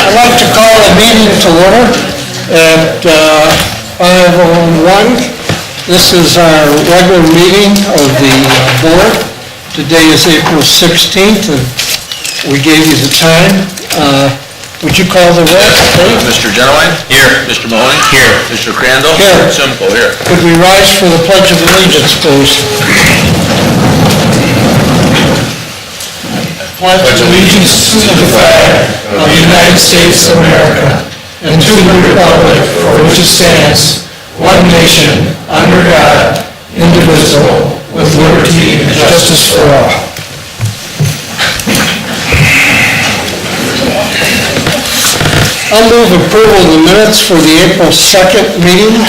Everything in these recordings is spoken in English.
I'd like to call a meeting to order at 5:01. This is our regular meeting of the board. Today is April 16th, and we gave you the time. Would you call the roll, please? Mr. Genowine? Here. Mr. Mahoney? Here. Mr. Crandall? Here. Simcoe? Here. Could we rise for the Pledge of Allegiance, please? Pledge allegiance to the flag of the United States of America and to the republic for which it stands, one nation, under God, indivisible, with liberty and justice for all. I'll move approval of the minutes for the April 2nd meeting.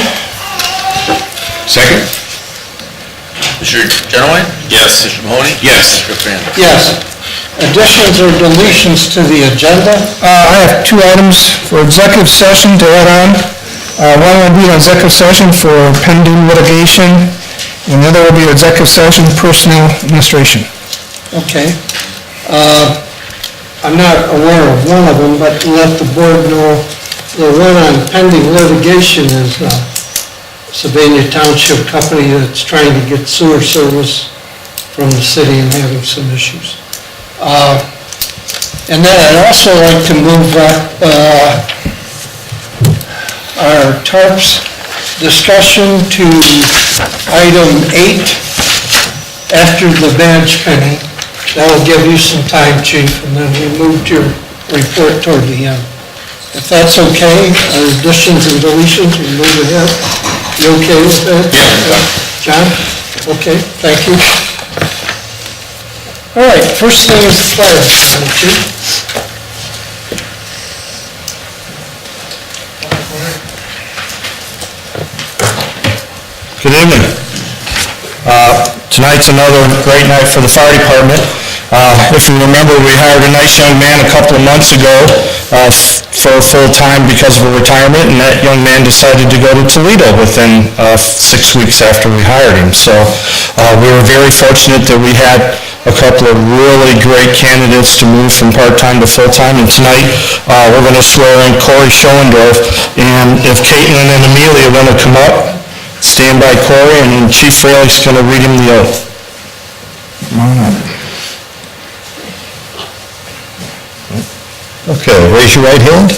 Second. Mr. Genowine? Yes. Mr. Mahoney? Yes. Mr. Crandall? Yes. Additions or deletions to the agenda? I have two items for executive session to add on. One will be an executive session for pending litigation, and the other will be executive session personnel administration. Okay. I'm not aware of one of them, but let the board know the one on pending litigation is Sylvania Township Company that's trying to get sewer service from the city and having some issues. And then I'd also like to move up our TARPS discussion to item 8 after the badge penny. That will give you some time, Chief, and then we move your report toward the end. If that's okay, our additions and deletions, we move ahead. You okay with that? Yeah. John? Okay, thank you. All right, first thing is the pledge, Chief. Good evening. Tonight's another great night for the fire department. If you remember, we hired a nice young man a couple of months ago for full-time because of a retirement, and that young man decided to go to Toledo within 6 weeks after we hired him. So we were very fortunate that we had a couple of really great candidates to move from part-time to full-time, and tonight we're going to swear in Cory Schoendorf, and if Caitlin and Amelia are going to come up, stand by Cory, and then Chief Fralick's going to read him the oath. Come on up. Okay, raise your right hand.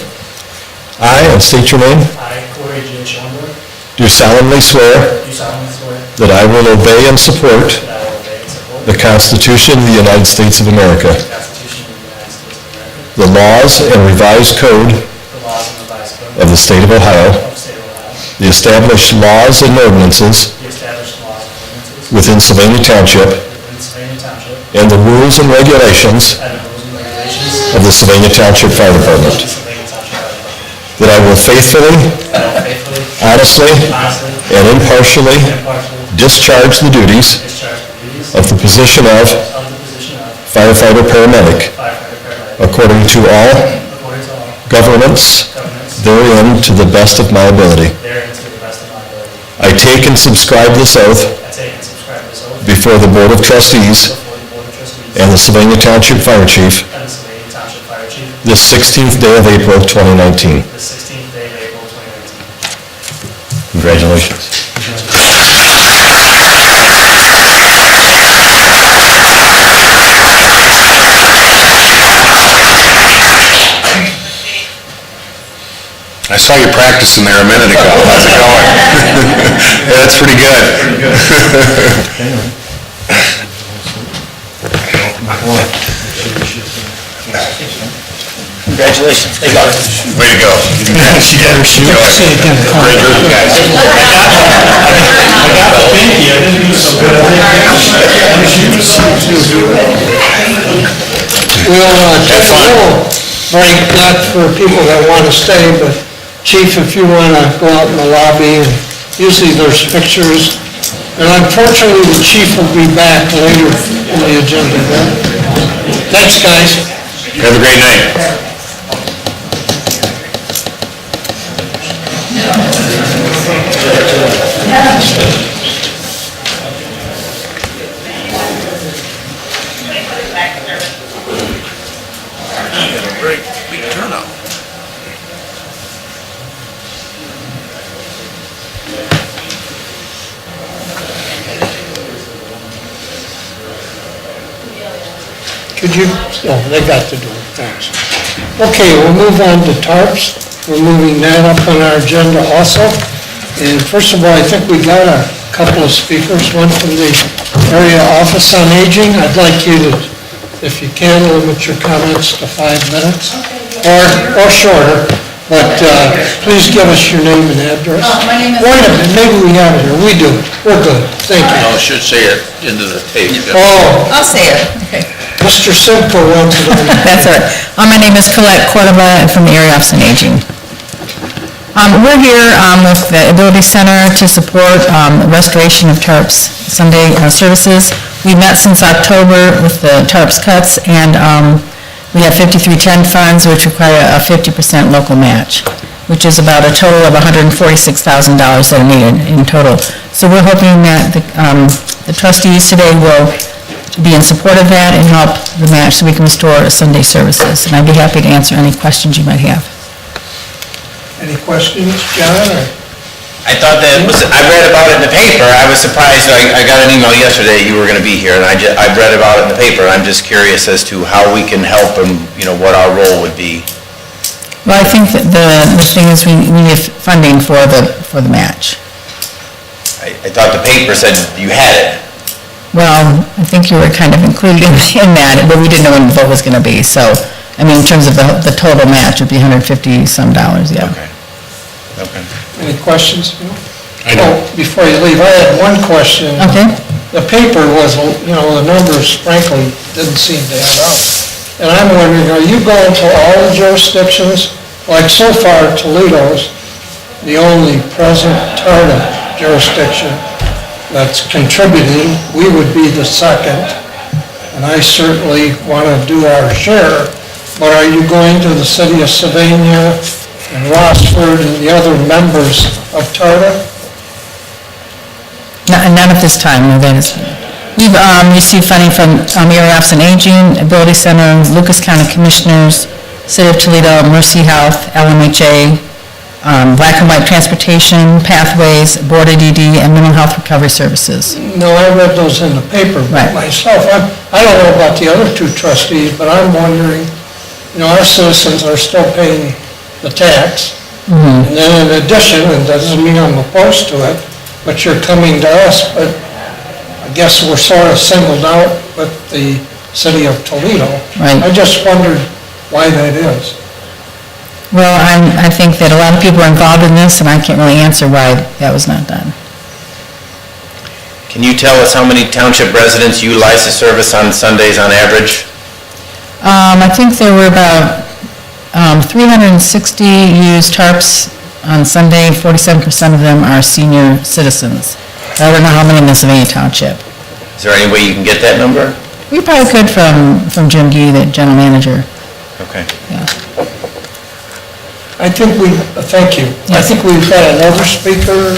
I, and state your name, I, Cory J. Schoendorf, do solemnly swear do solemnly swear that I will obey and support that I will obey and support the Constitution of the United States of America, the Constitution of the United States of America, the laws and revised code the laws and revised code of the state of Ohio, of the state of Ohio, the established laws and ordinances the established laws and ordinances within Sylvania Township, within Sylvania Township, and the rules and regulations and the rules and regulations of the Sylvania Township Fire of the Department, Sylvania Township Fire Department, that I will faithfully, that I will faithfully, honestly, honestly, and impartially and impartially discharge the duties discharge the duties of the position of of the position of firefighter paramedic firefighter paramedic according to all according to all governments governments therein to the best of my ability. therein to the best of my ability. I take and subscribe this oath I take and subscribe this oath before the Board of Trustees before the Board of Trustees and the Sylvania Township Fire Chief and the Sylvania Township Fire Chief this 16th day of April 2019. the 16th day of April 2019. Congratulations. I saw you practicing there a minute ago. How's it going? Yeah, that's pretty good. Congratulations. Way to go. She got her shoe. Great group, guys. I got the pinky, I didn't do so good. We'll take a little break, not for people that want to stay, but Chief, if you want to go out in the lobby, and usually there's pictures And unfortunately, the chief will be back later in the agenda. Thanks, guys. Have a great night. Great, big turnout. Could you, oh, they got the door, thanks. Okay, we'll move on to TARPS. We're moving that up on our agenda also. And first of all, I think we got a couple of speakers, one from the Area Office on Aging. I'd like you to, if you can, limit your comments to 5 minutes, or shorter, but please give us your name and address. My name is... Wait a minute, maybe we have it here. We do. We're good. Thank you. No, it should say it into the tape. Oh, I'll say it. Okay. Mr. Simco wants it on. That's all right. My name is Colette Cordova, I'm from the Area Office on Aging. We're here with the Ability Center to support restoration of TARPS Sunday services. We met since October with the TARPS cuts, and we have 5310 funds, which require a 50% local match, which is about a total of $146,000 that are needed in total. So we're hoping that the trustees today will be in support of that and help the match so we can restore Sunday services. And I'd be happy to answer any questions you might have. Any questions, John? Or- I thought that was, I read about it in the paper. I was surprised, I got an email yesterday, you were gonna be here, and I read about it in the paper. I'm just curious as to how we can help and, what our role would be. Well, I think that the thing is we need funding for the match. I thought the paper said you had it. Well, I think you were kind of included in that, but we didn't know when the vote was gonna be. So, I mean, in terms of the total match would be $150-some, yeah. Okay. Any questions? I do. Oh, before you leave, I had one question. Okay. The paper was, the numbers frankly didn't seem to add up. And I'm wondering, are you going to all the jurisdictions? Like so far, Toledo's the only present TARDA jurisdiction that's contributing. We would be the second, and I certainly want to do our share. But are you going to the city of Sylvania and Rossford and the other members of TARDA? None at this time, no, that is. We've received funding from Area Office on Aging, Ability Center, Lucas County Commissioners, City of Toledo, Mercy Health, LMHA, Black and White Transportation, Pathways, Board of DD, and Mental Health Recovery Services. No, I read those in the paper, but Right. myself, I don't know about the other two trustees, but I'm wondering, our citizens are still paying the tax. And then in addition, and that doesn't mean I'm opposed to it, but you're coming to us, but I guess we're sort of singled out with the city of Toledo. Right. I just wondered why that is. Well, I think that a lot of people are involved in this, and I can't really answer why that was not done. Can you tell us how many township residents utilize the service on Sundays on average? I think there were about 360 use TARPS on Sunday. 47% of them are senior citizens. I don't know how many in the Sylvania Township. Is there any way you can get that number? We probably could from Jim Gee, the general manager. Okay. Yeah. I think thank you. I Yes. think we've got another speaker.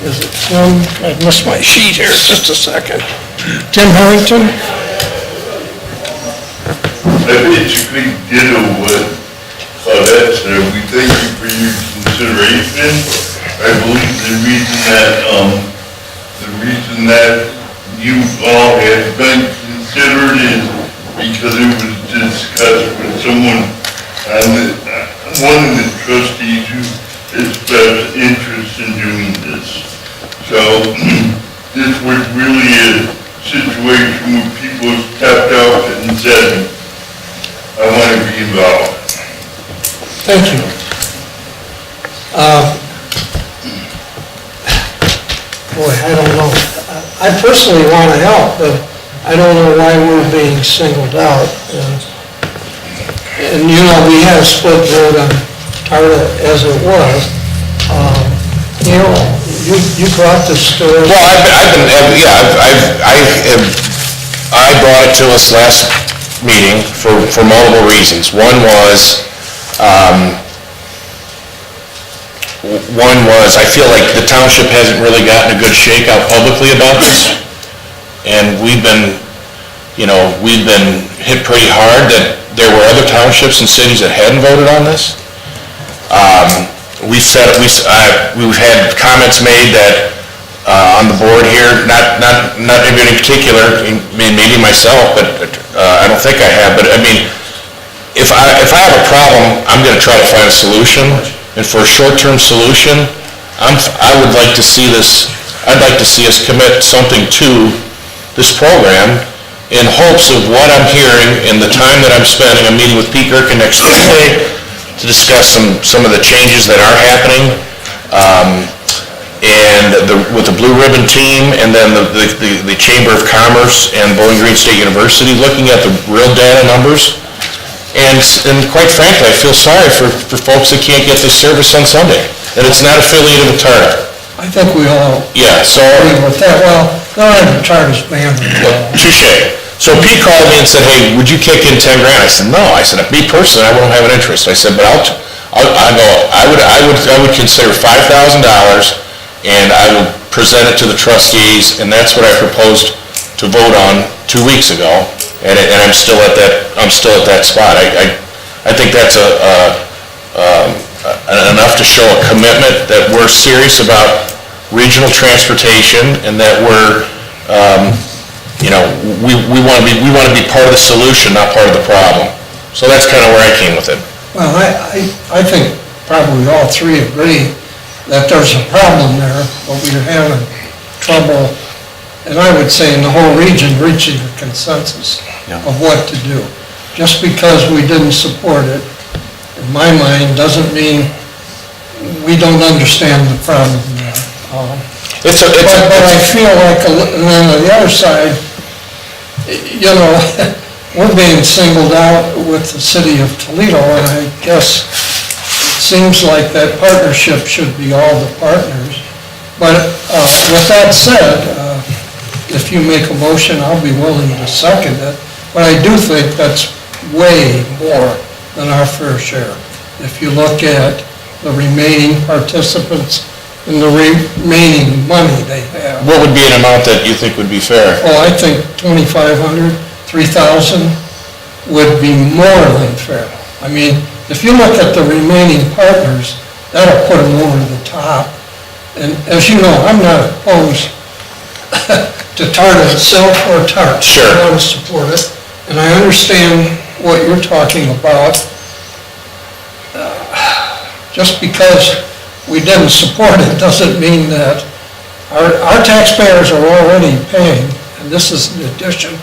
Is it Tim? I missed my sheet here, just a second. Tim Harrington? I basically ditto what Claudette said. We thank you for your consideration. I believe the reason that you all have been considered is because it was discussed with someone one of the trustees who expressed interest in doing this. So this was really a situation where people stepped up and said, I want to be involved. Thank you. Boy, I don't know. I personally want to help, but I don't know why we're being singled out. And we had a split vote on TARDA as it was. You brought this to us. Well, I brought it to us last meeting for multiple reasons. One was, I feel like the township hasn't really gotten a good shakeout publicly about this. And we've been hit pretty hard that there were other townships and cities that hadn't voted on this. We've had comments made that, on the board here, not anybody in particular, maybe myself, but I don't think I have, but I mean, if I have a problem, I'm gonna try to find a solution, and for a short-term solution, I would like to see this, I'd like to see us commit something to this program in hopes of what I'm hearing in the time that I'm spending. I'm meeting with Pete Gerken next Tuesday to discuss some of the changes that are happening, and with the Blue Ribbon team, and then the Chamber of Commerce and Bowling Green State University, looking at the real data numbers. And quite frankly, I feel sorry for folks that can't get this service on Sunday, and it's not affiliated with TARP. I think we all Yeah, so... agree with that. Well, not in the Charters band. Touche. So Pete called me and said, hey, would you kick in 10 grand? I said, no. I said, me personally, I won't have an interest. I said, but I would consider $5,000, and I will present it to the trustees, and that's what I proposed to vote on 2 weeks ago, and I'm still at that spot. I think that's enough to show a commitment that we're serious about regional transportation, and that we're, we want to be part of the solution, not part of the problem. So that's kind of where I came with it. Well, I think probably all three agree that there's a problem there, but we're having trouble, and I would say in the whole region, reaching a consensus of what to do. Just because we didn't support it, in my mind, doesn't mean we don't understand the problem there. But I feel like, and then on the other side, we're being singled out with the city of Toledo, and I guess it seems like that partnership should be all the partners. But with that said, if you make a motion, I'll be willing to second it. But I do think that's way more than our fair share. If you look at the remaining participants and the remaining money they have. What would be an amount that you think would be fair? Oh, I think 2,500, 3,000 would be more than fair. I mean, if you look at the remaining partners, that'll put them over the top. And as you know, I'm not opposed to TARP itself or TARPS. Sure. I want to support it, and I understand what you're talking about. Just because we didn't support it doesn't mean that our taxpayers are already paying, and this is an addition.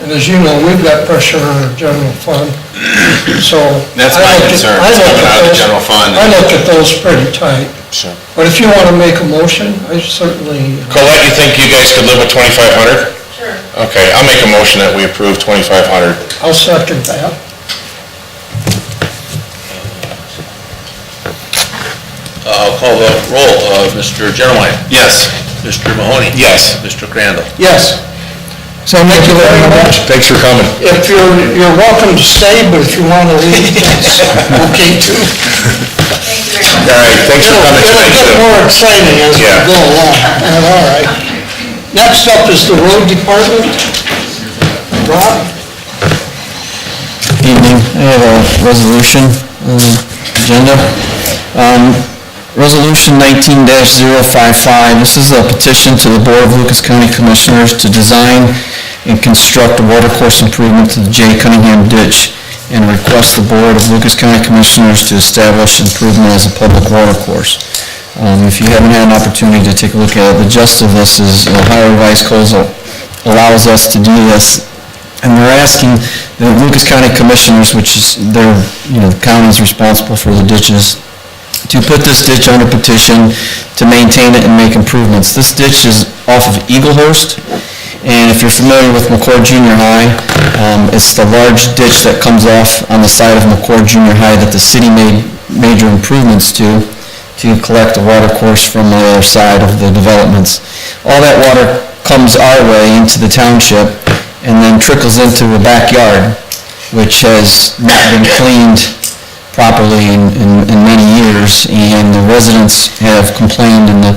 And as you know, we've got pressure on our general fund, so. That's my concern, it's coming out of the general fund. I look at those pretty tight. Sure. But if you want to make a motion, I certainly. Colette, you think you guys could live with 2,500? Sure. Okay, I'll make a motion that we approve 2,500. I'll second that. I'll call the roll. Mr. Genowine? Yes. Mr. Mahoney? Yes. Mr. Crandall? Yes. So thank you very much. Thanks for coming. If you're welcome to stay, but if you want to leave, that's okay too. Thank you very much. All right, thanks for coming tonight. It'll get more exciting as we Yeah. go along. All right. Next up is the road department. Rob? Evening. I have a resolution on the agenda. Resolution 19-055. This is a petition to the Board of Lucas County Commissioners to design and construct a watercourse improvement to the J. Cunningham ditch, and request the Board of Lucas County Commissioners to establish improvement as a public watercourse. If you haven't had an opportunity to take a look at it, the gist of this is Ohio Revised Code allows us to do this, and they're asking the Lucas County Commissioners, which is their, the county's responsible for the ditches, to put this ditch under petition to maintain it and make improvements. This ditch is off of Eaglehurst, and if you're familiar with McCord Junior High, it's the large ditch that comes off on the side of McCord Junior High that the city made major improvements to. to collect the watercourse from the other side of the developments. All that water comes our way into the township and then trickles into the backyard, which has not been cleaned properly in many years, and the residents have complained, and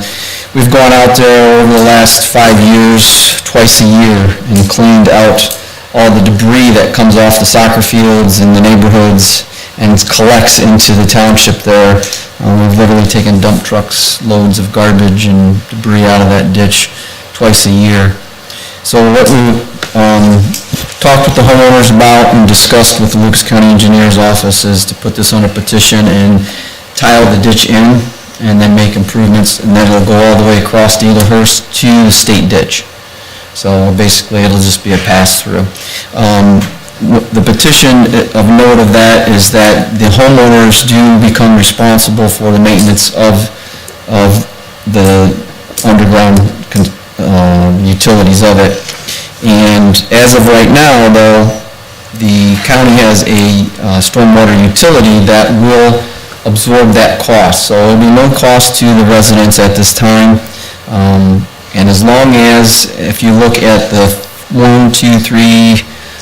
we've gone out there over the last 5 years, twice a year, and cleaned out all the debris that comes off the soccer fields in the neighborhoods and collects into the township there. We've literally taken dump trucks, loads of garbage and debris out of that ditch twice a year. So what we talked with the homeowners about and discussed with the Lucas County Engineer's Office is to put this on a petition and tile the ditch in and then make improvements, and then it'll go all the way across Dealehurst to the state ditch. So basically, it'll just be a pass-through. The petition of note of that is that the homeowners do become responsible for the maintenance of the underground utilities of it. And as of right now, though, the county has a stormwater utility that will absorb that cost. So it'll be no cost to the residents at this time. And as long as, if you look at the 1, 2, 3,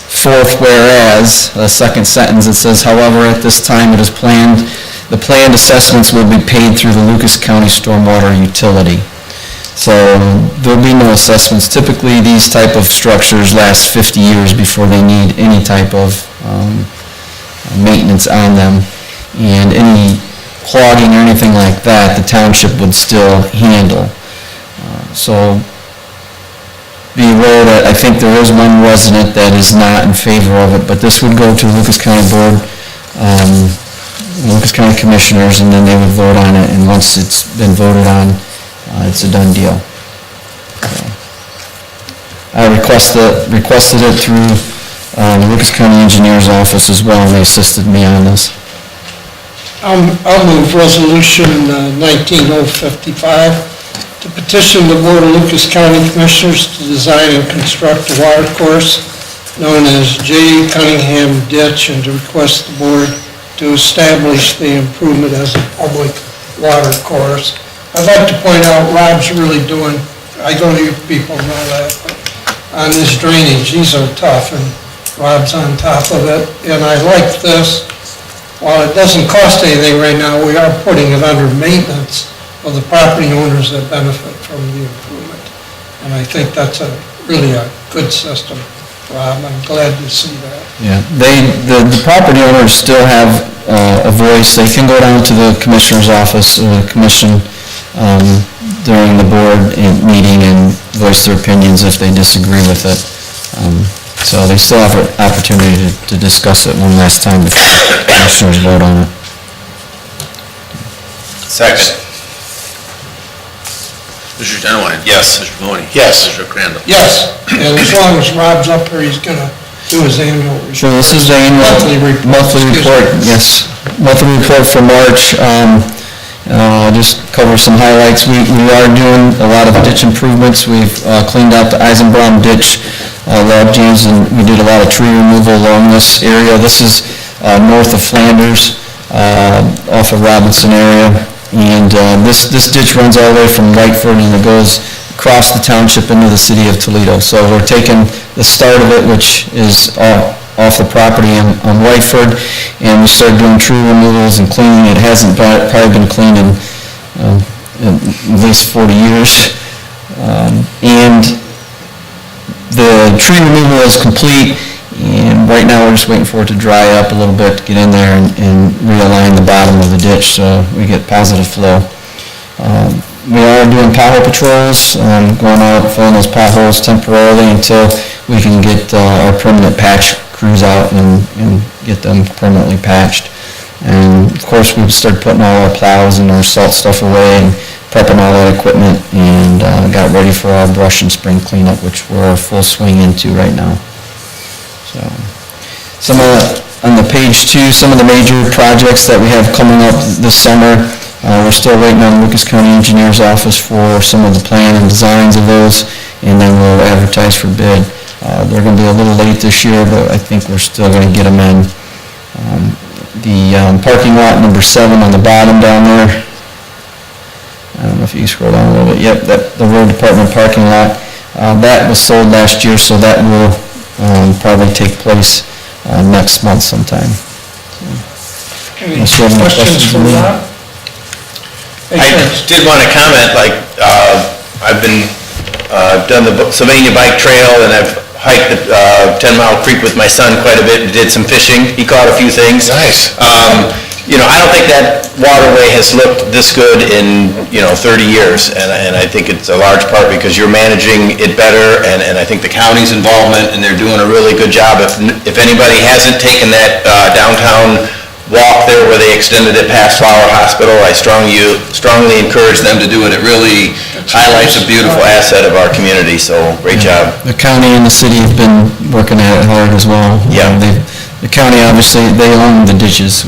4th whereas, the second sentence, it says, however, at this time it is planned, the planned assessments will be paid through the Lucas County Stormwater Utility. So there'll be no assessments. Typically, these type of structures last 50 years before they need any type of maintenance on them. And any clogging or anything like that, the township would still handle. So be aware that I think there is one resident that is not in favor of it, but this would go to the Lucas County Board, Lucas County Commissioners, and then they would vote on it, and once it's been voted on, it's a done deal. So, I requested it through the Lucas County Engineer's Office as well, and they assisted me on this. I'll move resolution 19055 to petition the Board of Lucas County Commissioners to design and construct a water course known as J. Cunningham Ditch, and to request the board to establish the improvement as a public water course. I'd like to point out Rob's really doing, I know you people know that, but on this drainage, these are tough, and Rob's on top of it, and I like this. While it doesn't cost anything right now, we are putting it under maintenance of the property owners that benefit from the improvement. And I think that's really a good system, Rob. I'm glad to see that. Yeah, the property owners still have a voice. They can go down to the Commissioner's Office or the Commission during the board meeting and voice their opinions if they disagree with it. So they still have an opportunity to discuss it one last time before the Commissioners vote on it. Second. Mr. Genowine? Yes. Mr. Mahoney? Yes. Mr. Crandall? Yes, and as long as Rob's up here, he's gonna do his annual report. Sure, this is the annual monthly report, yes. Monthly report for March. Just cover some highlights. We are doing a lot of ditch improvements. We've cleaned out the Eisenbraun ditch, log jams, and we did a lot of tree removal along this area. This is north of Flanders, off of Robinson area. And this ditch runs all the way from Whiteford, and it goes across the township into the city of Toledo. So we're taking the start of it, which is off the property on Whiteford, and we started doing tree removals and cleaning. It hasn't probably been cleaned in at least 40 years. And the tree removal is complete, and right now we're just waiting for it to dry up a little bit to get in there and realign the bottom of the ditch so we get positive flow. We are doing pothole patrols, going out, filling those potholes temporarily until we can get our permanent patch crews out and get them permanently patched. And of course, we've started putting all our plows and our salt stuff away and prepping all that equipment, and got ready for our brush and spring cleanup, which we're full swing into right now. So, on the page 2, some of the major projects that we have coming up this summer. We're still waiting on the Lucas County Engineer's Office for some of the plan and designs of those, and then we'll advertise for bid. They're going to be a little late this year, but I think we're still going to get them in. The parking lot number 7 on the bottom down there, know if you can scroll down a little bit, yep, the road department parking lot, that was sold last year, so that will probably take place next month sometime. Any Unless you have any questions questions for for me? Rob? I did want to comment, like, I've been, done the Sylvania Bike Trail, and I've hiked the 10 Mile Creek with my son quite a bit, and did some fishing. He caught a few things. Nice. You know, I don't think that waterway has looked this good in, 30 years, and I think it's a large part because you're managing it better, and I think the county's involvement, and they're doing a really good job. If anybody hasn't taken that downtown walk there where they extended it past Flower Hospital, I strongly encourage them to do it. It really highlights a beautiful asset of our community, so great job. The county and the city have been working at it hard as well. Yeah. The county, obviously, they own the ditches.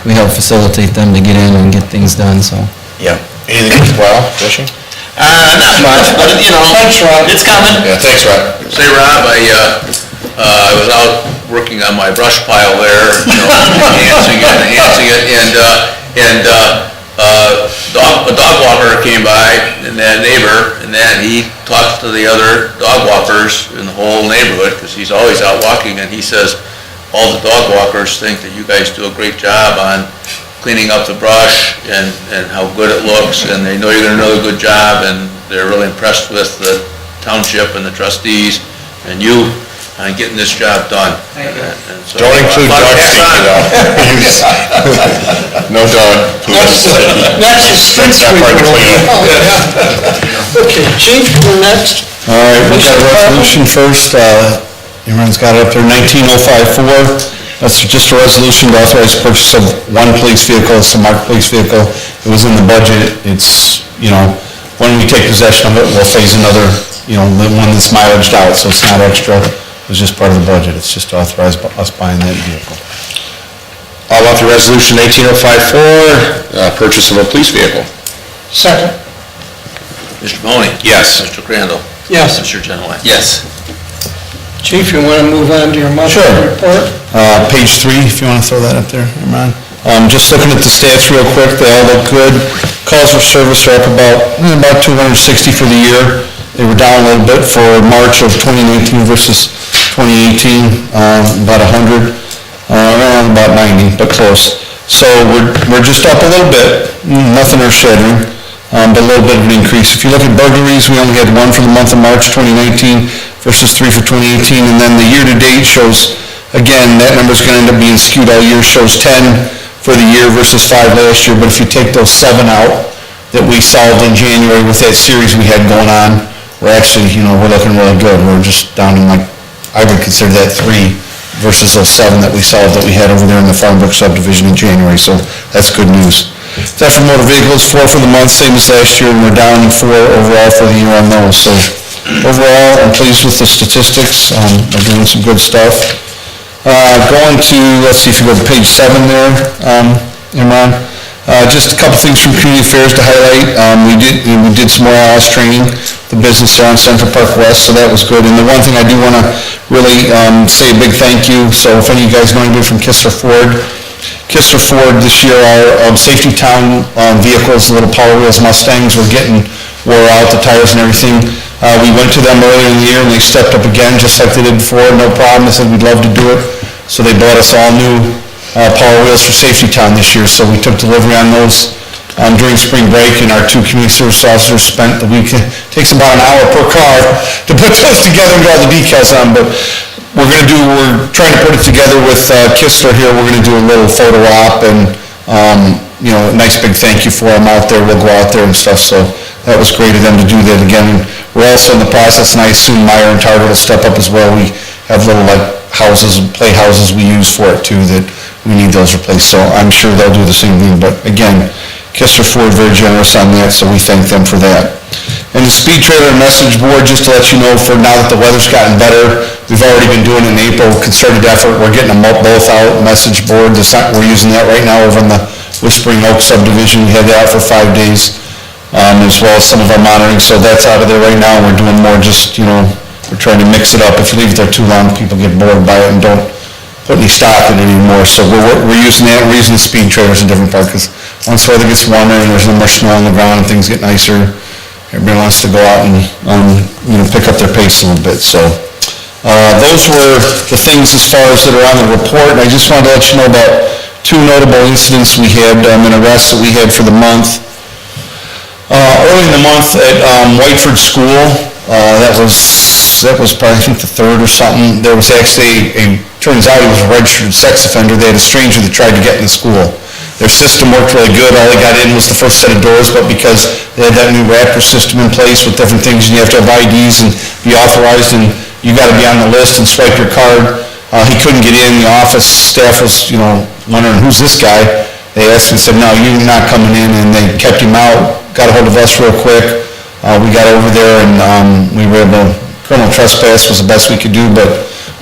We help facilitate them to get in and get things done, so. Yeah. Anything worthwhile, fishing? Not much, but, Thanks, Rob. it's coming. Yeah, thanks, Rob. Say, Rob, I was out working on my brush pile there, enhancing it, and a dog walker came by, and that neighbor, and then he talks to the other dog walkers in the whole neighborhood, because he's always out walking, and he says, all the dog walkers think that you guys do a great job on cleaning up the brush and how good it looks, and they know you're gonna do a good job, and they're really impressed with the township and the trustees and you on getting this job done. Thank you. And so, Don't include dog safety though. No dog. That's the street That's not part of the sweeper. cleanup. Okay, Chief, you're next. All right, we got a resolution first. Everyone's got it up there, 19054. That's just a resolution to authorize purchase of one police vehicle, it's a marked police vehicle. It was in the budget. It's, when we take possession of it, we'll phase another, the one that's mileaged out, so it's not extra. It was just part of the budget. It's just to authorize us buying that vehicle. I'll offer resolution 18054, purchase of a police vehicle. Second. Mr. Mahoney? Yes. Mr. Crandall? Yes. Mr. Genowine? Yes. Chief, you want to move on to your monthly Sure. report? Page 3, if you want to throw that up there, Imran. Just looking at the stats real quick, they all look good. Calls for service are up about 260 for the year. They were down a little bit for March of 2019 versus 2018, about 100, around about 90, but close. So we're just up a little bit, nothing earth-shattering, but a little bit of an increase. If you look at burglaries, we only had 1 for the month of March 2019 versus 3 for 2018, and then the year-to-date shows, again, that number's going to end up being skewed all year, shows 10 for the year versus 5 last year, but if you take those 7 out that we solved in January with that series we had going on, we're actually, we're looking really good. We're just down in I would consider that 3 versus those 7 that we solved that we had over there in the Farmbrook subdivision in January, so that's good news. Theft for motor vehicles, 4 for the month, same as last year, and we're down 4 overall for the year on those, so overall, I'm pleased with the statistics. They're doing some good stuff. Going to, let's see if you go to page 7 there, Imran. Just a couple things from community affairs to highlight. We did some more IOS training, the business there on Central Park West, so that was good. And the one thing I do want to really say a big thank you. So if any of you guys know anybody from Kistler Ford this year, our safety town vehicles, the little Power Wheels Mustangs, were getting wore out, the tires and everything. We went to them earlier in the year and they stepped up again just like they did before, no problem. They said we'd love to do it. So they bought us all new Power Wheels for Safety Town this year. So we took delivery on those during spring break, and our 2 community service officers spent the week. It takes about an hour per car to put those together and get all the decals on, but we're trying to put it together with Kistler here. We're going to do a little photo op and a nice big thank you for them out there. We'll go out there and stuff, so that was great of them to do that again. We're also in the process, and I assume Meyer and Target will step up as well. We have little houses, play houses we use for it too, that we need those replaced, so I'm sure they'll do the same thing. But again, Kistler Ford very generous on that, so we thank them for that. And the speed trailer and message board, just to let you know, for now that the weather's gotten better, we've already been doing it in April, concerted effort. We're getting them both out, message board. We're using that right now over in the Whispering Oak subdivision. We had that out for 5 days, as well as some of our monitoring, so that's out of there right now. We're doing more just, we're trying to mix it up. If you leave it there too long, people get bored by it and don't put any stock in it anymore. So we're using that, we're using the speed trailers in different parts, because once weather gets warmer and there's no more snow on the ground and things get nicer, everybody wants to go out and, pick up their pace a little bit, so. Those were the things as far as that are on the report, and I just wanted to let you know about two notable incidents we had, and arrests that we had for the month. Early in the month at Whiteford School, that was probably, I think, the third or something, there was actually turns out he was a registered sex offender. They had a stranger that tried to get in the school. Their system worked really good. All they got in was the first set of doors, but because they had that new raptor system in place with different things, and you have to have IDs and be authorized, and you got to be on the list and swipe your card, he couldn't get in. The office staff was, wondering, who's this guy? They asked him, said, no, you're not coming in, and they kept him out, got a hold of us real quick. We got over there, and we were able to, criminal trespass was the best we could do, but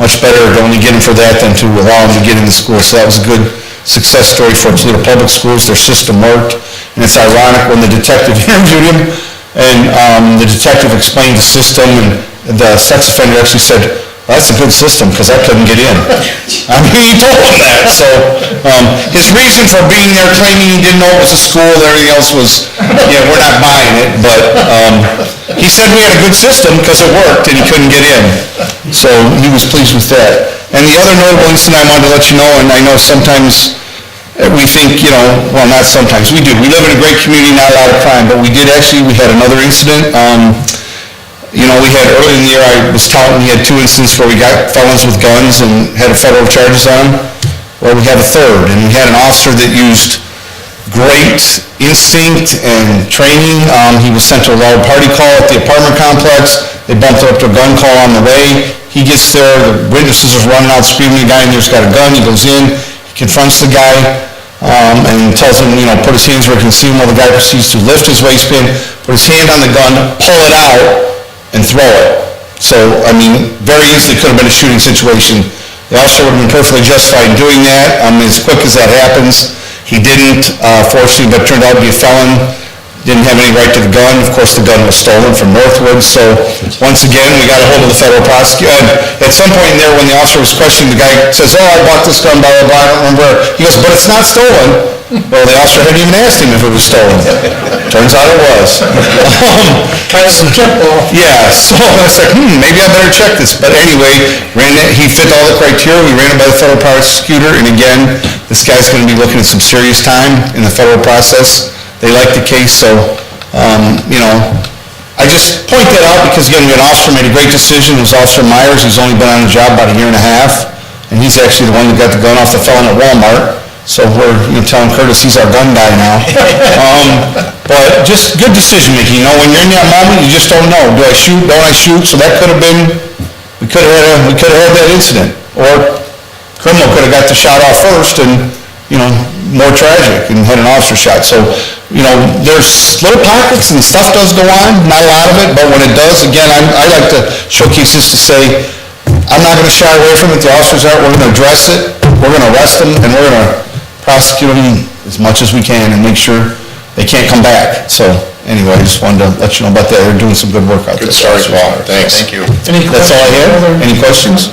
much better to only get him for that than to allow him to get into school. So that was a good success story for Toledo Public Schools. Their system worked, and it's ironic when the detective interviewed him, and the detective explained the system, and the sex offender actually said, well, that's a good system, because I couldn't get in. I mean, he told him that, so his reason for being there, claiming he didn't know it was a school and everything else was, we're not buying it, but he said we had a good system because it worked and he couldn't get in. So he was pleased with that. And the other notable incident I wanted to let you know, and I know sometimes we think, well, not sometimes, we do. We live in a great community, not a lot of crime, but we had another incident. We had early in the year, I was touting, we had 2 incidents where we got felons with guns and had federal charges on. Well, we had a third, and we had an officer that used great instinct and training. He was sent to a loud party call at the apartment complex. They bumped up to a gun call on the way. He gets there, the witnesses are running out screaming, the guy in there's got a gun. He goes in, he confronts the guy, and tells him, put his hands where he can see him, while the guy proceeds to lift his waistband, put his hand on the gun, pull it out, and throw it. So, very easily could have been a shooting situation. The officer would have been perfectly justified in doing that. As quick as that happens, he didn't, fortunately, but turned out to be a felon. Didn't have any right to the gun. Of course, the gun was stolen from Northwood. So, once again, we got a hold of the federal prosecutor. At some point in there, when the officer was questioning, the guy says, I bought this gun, blah, blah, blah, I don't remember. He goes, but it's not stolen. Well, the officer hadn't even asked him if it was stolen. Turns out it was. Kind of some tip-off. Yeah, so I was like, maybe I better check this. But anyway, he fit all the criteria. We ran it by the federal prosecutor, and again, this guy's going to be looking at some serious time in the federal process. They like the case, so, I just point that out because, again, we had an officer made a great decision. It was Officer Myers. He's only been on the job about 1.5 years, and he's actually the one that got the gun off the felon at Walmart. So we're telling Curtis he's our gun guy now. But just good decision making. When you're in that moment, you just don't know. Do I shoot? Don't I shoot? So that could have been, we could have had that incident. Or criminal could have got the shot off first and, more tragic and had an officer shot. So, there's little pockets and stuff does go on, not a lot of it, but when it does, again, I like to showcase this to say, I'm not going to shy away from it. The officers aren't. We're going to address it. We're going to arrest them, and we're going to prosecute them as much as we can and make sure they can't come back. So anyway, I just wanted to let you know about that. They're doing some good work out there. Good story, Paul. Thanks. Thank you. That's all I have. Any questions?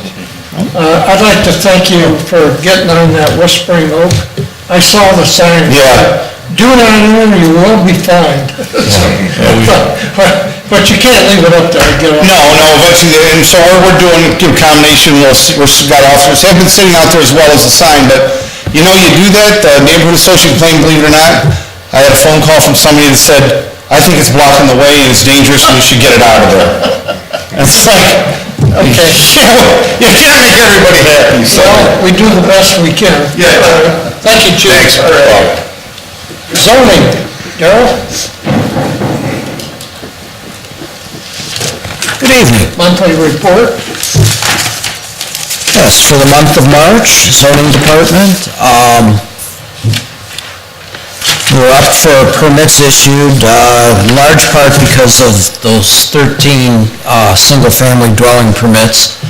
I'd like to thank you for getting on that Whispering Oak. I saw the sign. Yeah. Do not enter, you will be fined. But you can't leave it up there. No, eventually, and so we're doing a combination. We've got officers have been sitting out there as well as a sign, but you do that, the neighborhood association complained, believe it or not, I had a phone call from somebody that said, I think it's blocking the way and it's dangerous and we should get it out of there. And it's like, okay, you can't make everybody happy, so. Well, we do the best we can. Yeah. Thank you, Chief. Thanks. All right. Zoning, Darrell? Good evening. Monthly report. Yes, for the month of March, zoning department, we're up for permits issued, in large part because of those 13 single-family dwelling permits.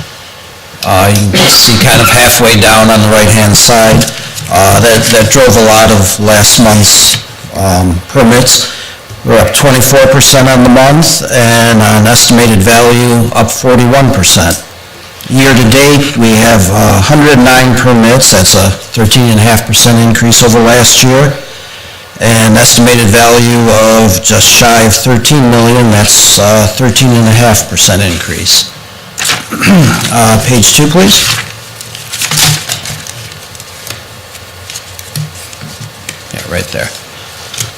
You can see kind of halfway down on the right-hand side. That drove a lot of last month's permits. We're up 24% on the month, and on estimated value, up 41%. Year-to-date, we have 109 permits. That's a 13.5% increase over last year. an estimated value of just shy of 13 million. That's 13.5% increase. Page 2, please. Yeah, right there.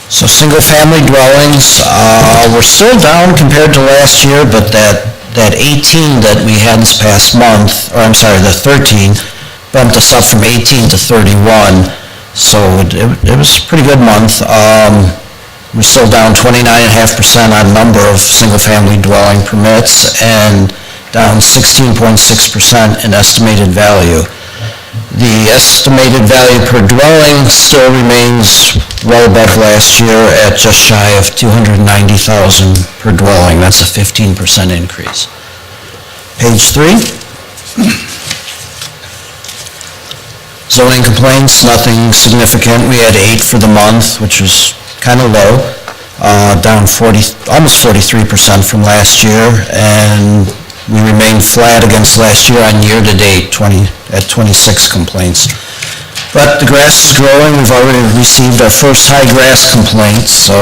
So single-family dwellings, we're still down compared to last year, but that 18 that we had this past month, or I'm sorry, the 13, bumped us up from 18 to 31. So it was a pretty good month. We're still down 29.5% on number of single-family dwelling permits and down 16.6% in estimated value. The estimated value per dwelling still remains well above last year at just shy of $290,000 per dwelling. That's a 15% increase. Page 3. Zoning complaints, nothing significant. We had 8 for the month, which was kind of low, down almost 43% from last year, and we remained flat against last year on year-to-date at 26 complaints. But the grass is growing. We've already received our first high grass complaint, so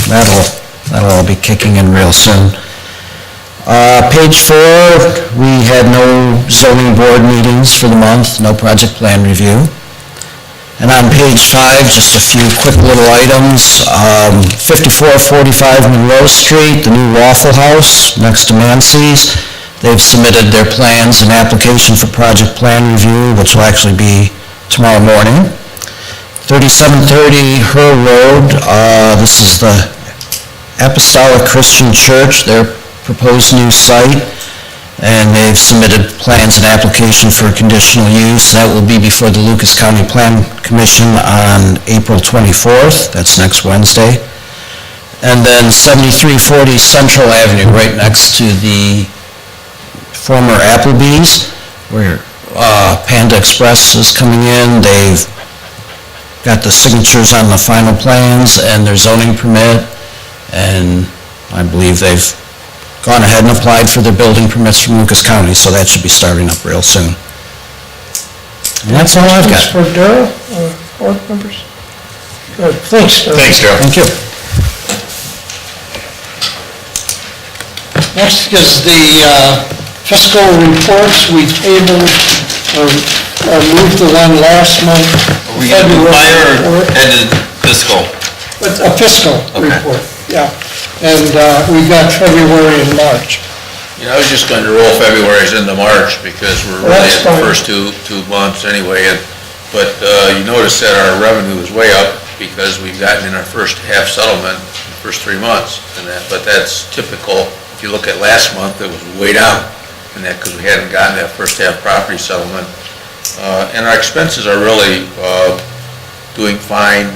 that'll all be kicking in real soon. Page 4, we had no zoning board meetings for the month, no project plan review. And on page 5, just a few quick little items. 5445 Monroe Street, the new Waffle House next to Mansey's. They've submitted their plans and application for project plan review, which will actually be tomorrow morning. 3730 Her Road, this is the Apostolic Christian Church, their proposed new site, and they've submitted plans and application for conditional use. That will be before the Lucas County Plan Commission on April 24th. That's next Wednesday. And then 7340 Central Avenue, right next to the former Applebee's, where Panda Express is coming in. They've got the signatures on the final plans and their zoning permit, and I believe they've gone ahead and applied for their building permits from Lucas County, so that should be starting up real soon. And that's all I've got. For Darrell, board members? Good, thanks, Darrell. Thanks, Darrell. Thank you. Next is the fiscal reports. We tabled or moved the one last month. We got mine or ended fiscal? A fiscal report, yeah. And we got February and March. You know, I was just going to roll February's into March because we're really That's at the fine. first two months anyway. But you notice that our revenue is way up because we've gotten in our first half settlement in the first 3 months. But that's typical. If you look at last month, it was way down in that because we hadn't gotten that first half property settlement. And our expenses are really doing fine.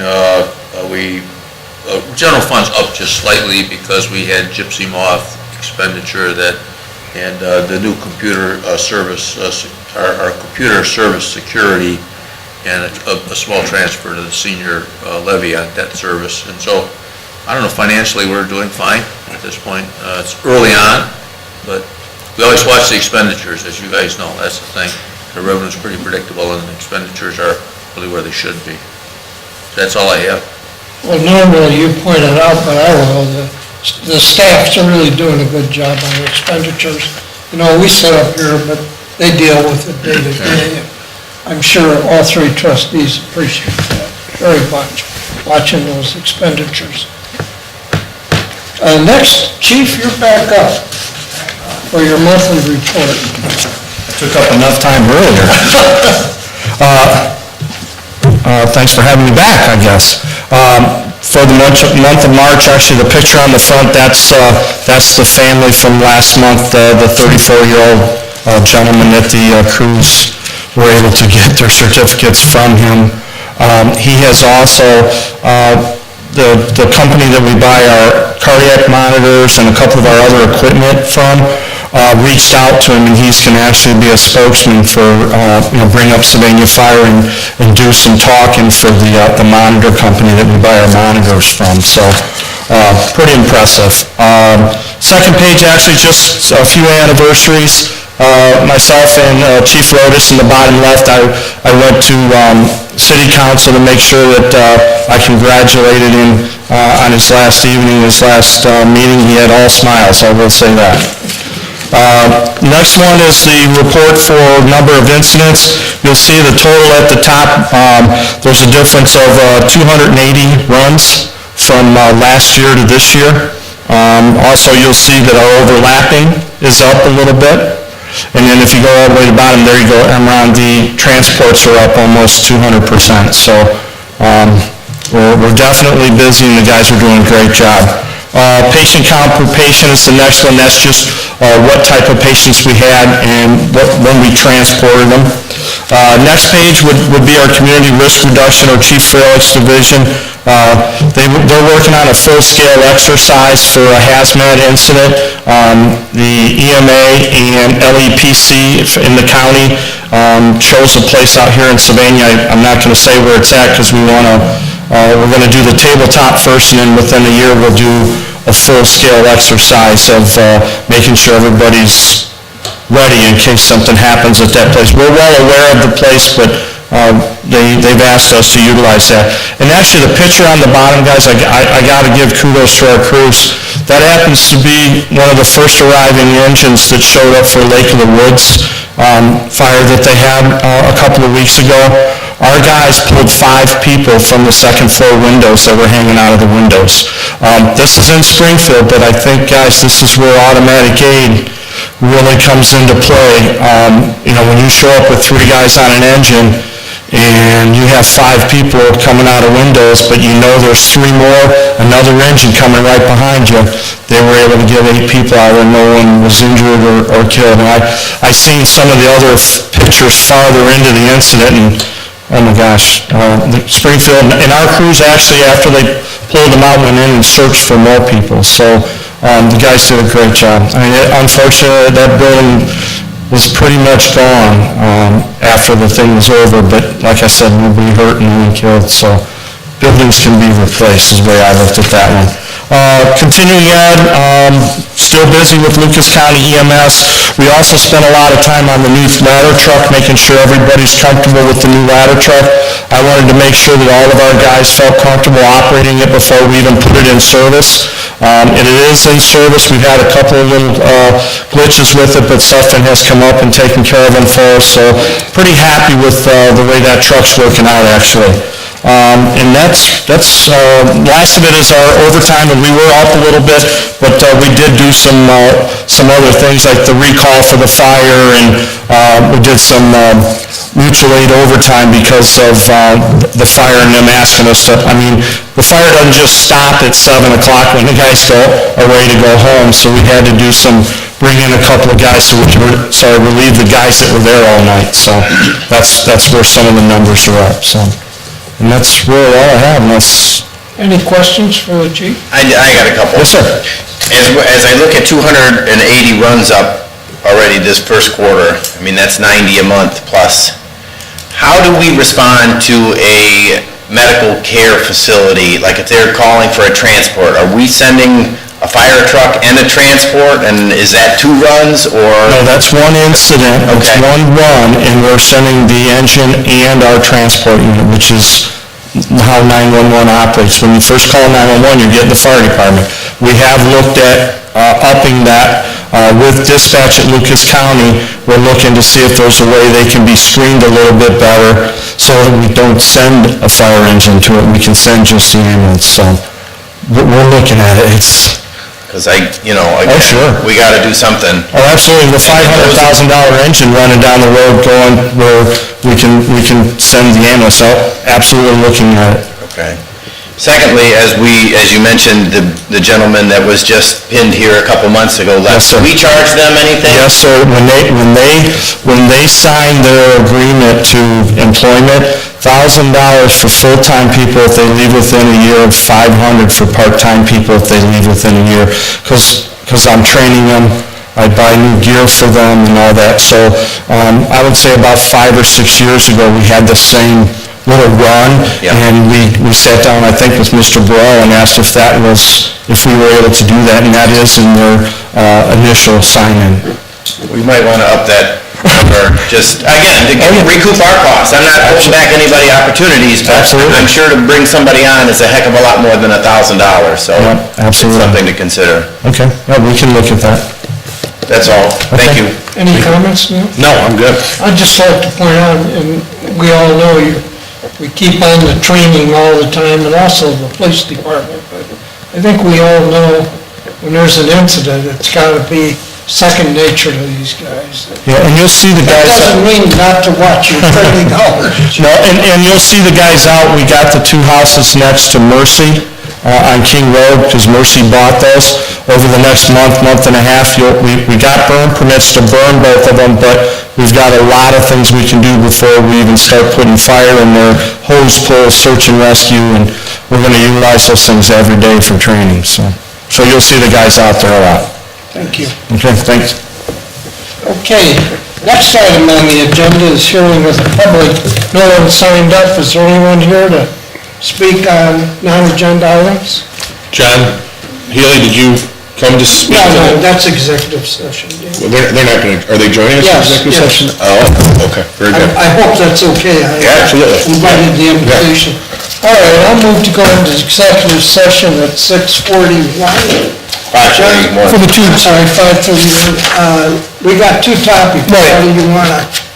General fund's up just slightly because we had Gypsy Moth expenditure and the new computer service, our computer service security, and a small transfer to the senior levy on debt service. And so, I don't know, financially we're doing fine at this point. It's early on, but we always watch the expenditures, as you guys know. That's the thing. The revenue's pretty predictable and the expenditures are really where they should be. That's all I have. Well, normally you pointed out, but I will, the staffs are really doing a good job on the expenditures. You know, we sit up here, but they deal with it day to day. I'm sure all 3 trustees appreciate that very much, watching those expenditures. Next, Chief, you're back up for your monthly report. Took up enough time earlier. Thanks for having me back, I guess. For the month of March, actually, the picture on the front, that's the family from last month, the 34-year-old gentleman that the crews were able to get their certificates from him. He has also, the company that we buy our cardiac monitors and a couple of our other equipment from, reached out to him, and he's going to actually be a spokesman for, bring up Sylvania Fire and do some talking for the monitor company that we buy our monitors from. So, pretty impressive. Second page, actually, just a few anniversaries. myself and Chief Rodas in the bottom left, I went to City Council to make sure that I congratulated him on his last evening, his last meeting. He had all smiles, I will say that. Next one is the report for number of incidents. You'll see the total at the top. There's a difference of 280 runs from last year to this year. Also, you'll see that our overlapping is up a little bit. And then if you go all the way to the bottom, there you go, MROD transports are up almost 200%. So we're definitely busy, and the guys are doing a great job. Patient count per patient is the next one. That's just what type of patients we had and when we transported them. Next page would be our community risk reduction, or Chief Freilic's division. They're working on a full-scale exercise for a hazmat incident. The EMA and LEPC in the county chose a place out here in Sylvania. I'm not going to say where it's at because we're going to do the tabletop first, and then within a year we'll do a full-scale exercise of making sure everybody's ready in case something happens at that place. We're well aware of the place, but they've asked us to utilize that. And actually, the picture on the bottom, guys, I got to give kudos to our crews. That happens to be one of the first arriving engines that showed up for Lake of the Woods fire that they had a couple of weeks ago. Our guys pulled 5 people from the second floor windows that were hanging out of the windows. This is in Springfield, but I think, guys, this is where automatic aid really comes into play. When you show up with 3 guys on an engine and you have 5 people coming out of windows, but you know there's 3 more, another engine coming right behind you, they were able to get 8 people out and no one was injured or killed. And I seen some of the other pictures farther into the incident, and oh my gosh, Springfield, and our crews actually, after they pulled them out, went in and searched for more people. So the guys did a great job. I mean, unfortunately, that building was pretty much gone after the thing was over, but like I said, nobody hurt and nobody killed, so buildings can be replaced is the way I looked at that one. Continuing ed, still busy with Lucas County EMS. We also spent a lot of time on the new ladder truck, making sure everybody's comfortable with the new ladder truck. I wanted to make sure that all of our guys felt comfortable operating it before we even put it in service. It is in service. We've had a couple of little glitches with it, but something has come up and taken care of them for us, so pretty happy with the way that truck's working out, actually. And that's last of it is our overtime, and we were up a little bit, but we did do some other things like the recall for the fire, and we did some mutual aid overtime because of the fire and them asking us to, the fire doesn't just stop at 7 o'clock when the guys are ready to go home, so we had to bring in a couple of guys so we could relieve the guys that were there all night, so that's where some of the numbers are up, so. And that's really all I have, unless... Any questions for the chief? I got a couple. Yes, sir. As I look at 280 runs up already this first quarter, that's 90 a month plus. How do we respond to a medical care facility, like if they're calling for a transport? Are we sending a fire truck and a transport, and is that 2 runs, or? No, that's one incident, it's one run, and we're sending the engine and our transport unit, which is how 911 operates. When you first call 911, you're getting the fire department. We have looked at upping that with dispatch at Lucas County. We're looking to see if there's a way they can be screened a little bit better so that we don't send a fire engine to it, we can send just the ambulance, so we're looking at it. Because sure. We got to do something. Oh, absolutely. The $500,000 engine running down the road going where we can send the ambulance out, absolutely looking at it. Okay. Secondly, as you mentioned, the gentleman that was just pinned here a couple months ago left. Yes, sir. We charge them anything? Yes, sir. When they signed their agreement to employment, $1,000 for full-time people if they leave within a year, $500 for part-time people if they leave within a year, because I'm training them, I buy new gear for them and all that. So I would say about 5 or 6 years ago, we had the same little run, and we sat down, I think, with Mr. Burrell and asked if we were able to do that, and that is in their initial sign-in. We might want to up that number, just, again, to recoup our costs. I'm not holding back anybody opportunities, but I'm sure to bring somebody on is a heck of a lot more than $1,000, so it's something to consider. Okay, well, we can look at that. That's all. Thank you. Any comments, Neil? No, I'm good. I'd just like to point out, and we all know we keep on the training all the time, and also the police department, but I think we all know when there's an incident, it's got to be second nature to these guys. Yeah, and you'll see the That guys... doesn't mean not to watch your training hours. No, and you'll see the guys out, we got the 2 houses next to Mercy on King Road, because Mercy bought those. Over the next month and a half, we got burn permits to burn both of them, but we've got a lot of things we can do before we even start putting fire in there, hose pull, search and rescue, and we're going to utilize those things every day for training, so you'll see the guys out there a lot. Thank you. Okay, thanks. Okay, next item on the agenda is hearing with the public. No one signed up. Is there anyone here to speak on non-agenda items? John Healy, did you come to speak? No, that's executive session. Dan. Well, they're not going to, are they joining us in Yes, executive yes. session? Oh, okay, very good. I hope that's okay. Yeah, absolutely. I invited the invitation. All right, I'll move to go into executive session at 6:41. For the two. I'm sorry, 5:31. We got 2 topics. Right. How do you want to?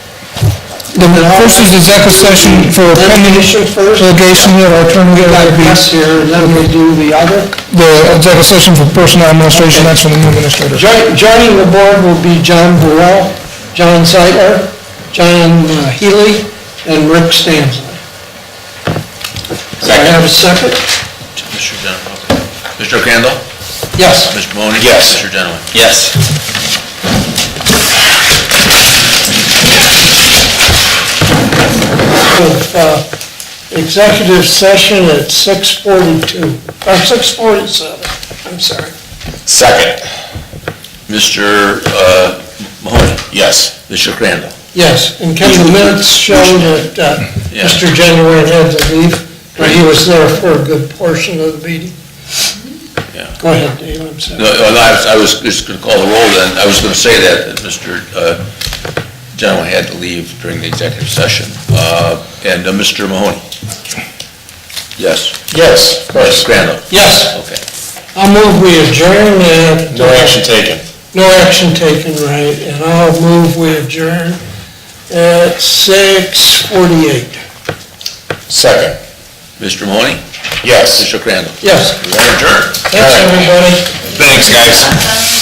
The first is executive session for Litigation first? litigation of our attorney. We got Gus here, and then we do the other. The executive session for personnel administration, that's for the new administrator. Joining the board will be John Burrell, John Zeitler, John Healy, and Rick Stanley. Do I have a second? Mr. Gentleman. Mr. Crandall? Yes. Mr. Mahoney? Yes. Mr. Gentleman? Yes. Executive session at 6:42, or 6:47, I'm sorry. Second. Mr. Mahoney? Yes. Mr. Crandall? Yes, and can the minutes show that Yeah. Mr. January had to leave, but he was there for a good portion of the meeting? Yeah. Go ahead, Dave, I'm sorry. No, I was just going to call the roll then. I was going to say that Mr. Gentleman had to leave during the executive session. And Mr. Mahoney? Yes. Yes, of course. Mr. Crandall? Yes, Okay. I'll move we adjourn at... No action taken. No action taken, right, and I'll move we adjourn at 6:48. Second. Mr. Mahoney? Yes. Mr. Crandall? Yes, We are adjourned. thanks, everybody. Thanks, guys.